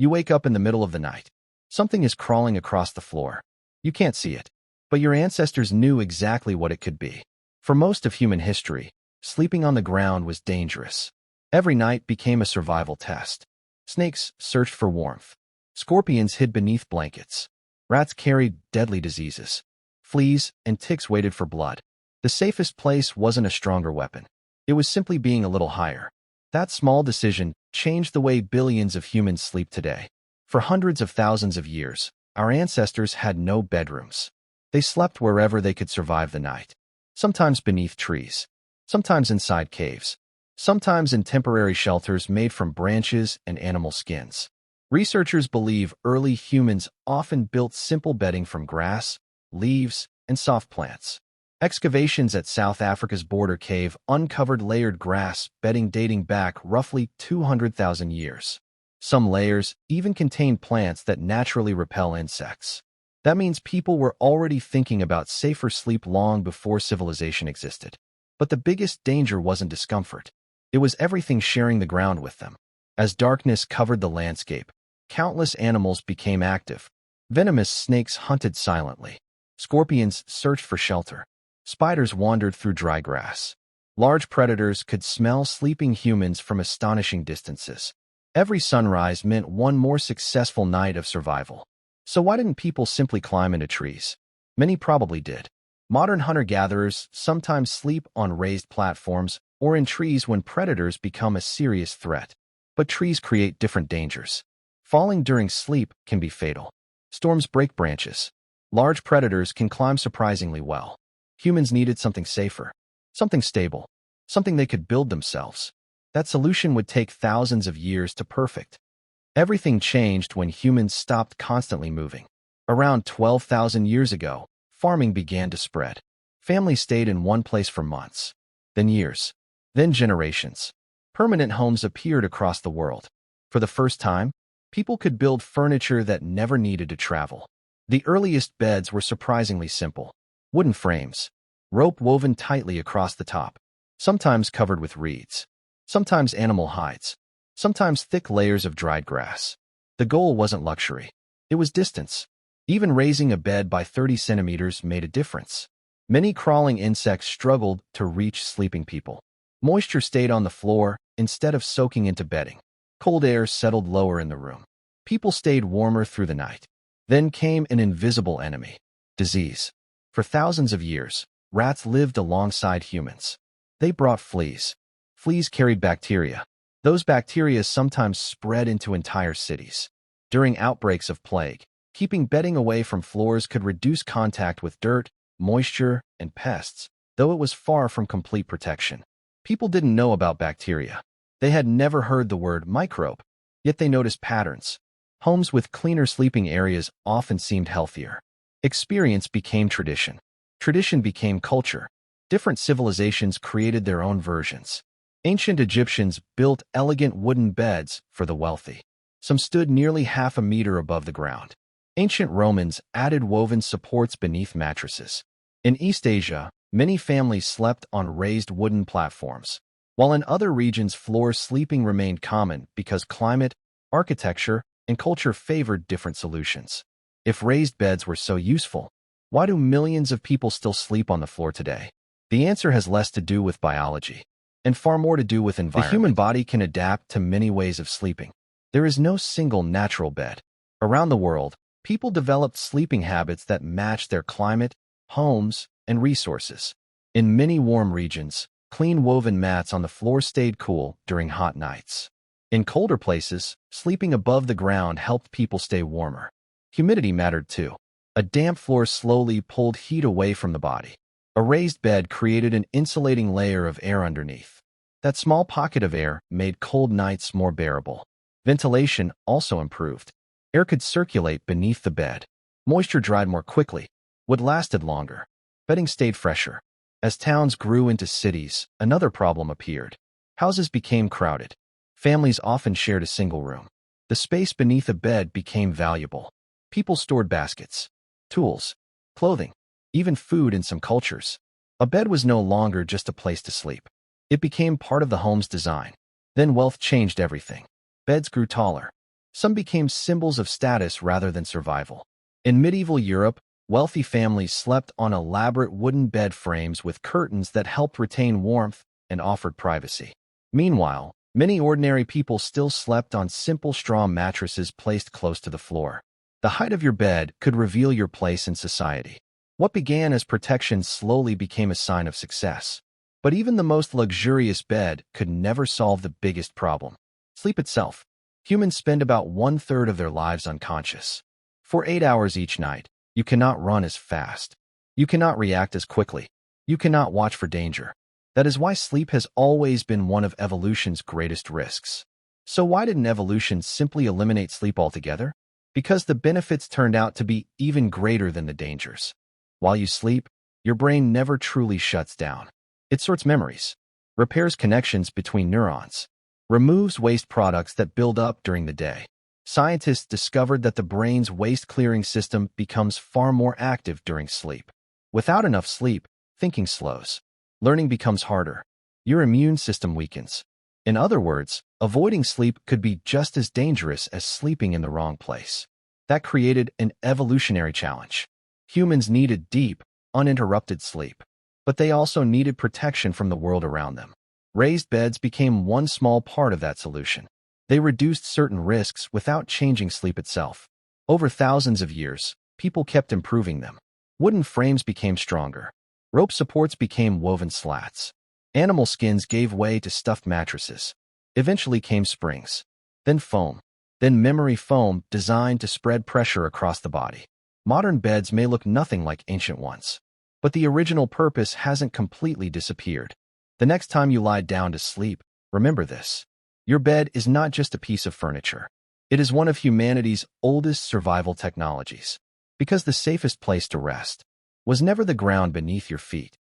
You wake up in the middle of the night. Something is crawling across the floor. You can't see it, but your ancestors knew exactly what it could be. For most of human history, sleeping on the ground was dangerous. Every night became a survival test. Snakes searched for warmth. Scorpions hid beneath blankets. Rats carried deadly diseases. Fleas and ticks waited for blood. The safest place wasn't a stronger weapon. It was simply being a little higher. That small decision changed the way billions of humans sleep today. For hundreds of thousands of years, our ancestors had no bedrooms. They slept wherever they could survive the night. Sometimes beneath trees, sometimes inside caves, sometimes in temporary shelters made from branches and animal skins. Researchers believe early humans often built simple bedding from grass, leaves, and soft plants. Excavations at South Africa's border cave uncovered layered grass bedding dating back roughly 200,000 years. Some layers even contain plants that naturally repel insects. That means people were already thinking about safer sleep long before civilization existed. But the biggest danger wasn't discomfort. It was everything sharing the ground with them. As darkness covered the landscape, countless animals became active. Venomous snakes hunted silently. Scorpions searched for shelter. Spiders wandered through dry grass. Large predators could smell sleeping humans from astonishing distances. Every sunrise meant one more successful night of survival. So why didn't people simply climb into trees? Many probably did. Modern hunter-gatherers sometimes sleep on raised platforms or in trees when predators become a serious threat. But trees create different dangers. Falling during sleep can be fatal. Storms break branches. Large predators can climb surprisingly well. Humans needed something safer, something stable, something they could build themselves. That solution would take thousands of years to perfect. Everything changed when humans stopped constantly moving. Around 12,000 years ago, farming began to spread. Families stayed in one place for months, then years, then generations. Permanent homes appeared across the world. For the first time, people could build furniture that never needed to travel. The earliest beds were surprisingly simple. Wooden frames, rope woven tightly across the top, sometimes covered with reeds, sometimes animal hides, sometimes thick layers of dried grass. The goal wasn't luxury. It was distance. Even raising a bed by 30 centimeters made a difference. Many crawling insects struggled to reach sleeping people. Moisture stayed on the floor instead of soaking into bedding. Cold air settled lower in the room. People stayed warmer through the night. Then came an invisible enemy: disease. For thousands of years, rats lived alongside humans. They brought fleas. Fleas carried bacteria. Those bacteria sometimes spread into entire cities. During outbreaks of plague, keeping bedding away from floors could reduce contact with dirt, moisture, and pests, though it was far from complete protection. People didn't know about bacteria. They had never heard the word microbe, yet they noticed patterns. Homes with cleaner sleeping areas often seemed healthier. Experience became tradition. Tradition became culture. Different civilizations created their own versions. Ancient Egyptians built elegant wooden beds for the wealthy. Some stood nearly half a meter above the ground. Ancient Romans added woven supports beneath mattresses. In East Asia, many families slept on raised wooden platforms, while in other regions floor sleeping remained common because climate, architecture, and culture favored different solutions. If raised beds were so useful, why do millions of people still sleep on the floor today? The answer has less to do with biology and far more to do with environment. The human body can adapt to many ways of sleeping. There is no single natural bed. Around the world, people developed sleeping habits that match their climate, homes, and resources. In many warm regions, clean woven mats on the floor stayed cool during hot nights. In colder places, sleeping above the ground helped people stay warmer. Humidity mattered too. A damp floor slowly pulled heat away from the body. A raised bed created an insulating layer of air underneath. That small pocket of air made cold nights more bearable. Ventilation also improved. Air could circulate beneath the bed. Moisture dried more quickly. Wood lasted longer. Bedding stayed fresher. As towns grew into cities, another problem appeared. Houses became crowded. Families often shared a single room. The space beneath a bed became valuable. People stored baskets, tools, clothing, even food in some cultures. A bed was no longer just a place to sleep. It became part of the home's design. Then wealth changed everything. Beds grew taller. Some became symbols of status rather than survival. In medieval Europe, wealthy families slept on elaborate wooden bed frames with curtains that helped retain warmth and offered privacy. Meanwhile, many ordinary people still slept on simple straw mattresses placed close to the floor. The height of your bed could reveal your place in society. What began as protection slowly became a sign of success. But even the most luxurious bed could never solve the biggest problem: sleep itself. Humans spend about 1/3 of their lives unconscious. For 8 hours each night, you cannot run as fast. You cannot react as quickly. You cannot watch for danger. That is why sleep has always been one of evolution's greatest risks. So why didn't evolution simply eliminate sleep altogether? Because the benefits turned out to be even greater than the dangers. While you sleep, your brain never truly shuts down. It sorts memories, repairs connections between neurons, removes waste products that build up during the day. Scientists discovered that the brain's waste-clearing system becomes far more active during sleep. Without enough sleep, thinking slows. Learning becomes harder. Your immune system weakens. In other words, avoiding sleep could be just as dangerous as sleeping in the wrong place. That created an evolutionary challenge. Humans needed deep, uninterrupted sleep. But they also needed protection from the world around them. Raised beds became one small part of that solution. They reduced certain risks without changing sleep itself. Over thousands of years, people kept improving them. Wooden frames became stronger. Rope supports became woven slats. Animal skins gave way to stuffed mattresses. Eventually came springs. Then foam. Then memory foam designed to spread pressure across the body. Modern beds may look nothing like ancient ones. But the original purpose hasn't completely disappeared. The next time you lie down to sleep, remember this. Your bed is not just a piece of furniture. It is one of humanity's oldest survival technologies. Because the safest place to rest was never the ground beneath your feet.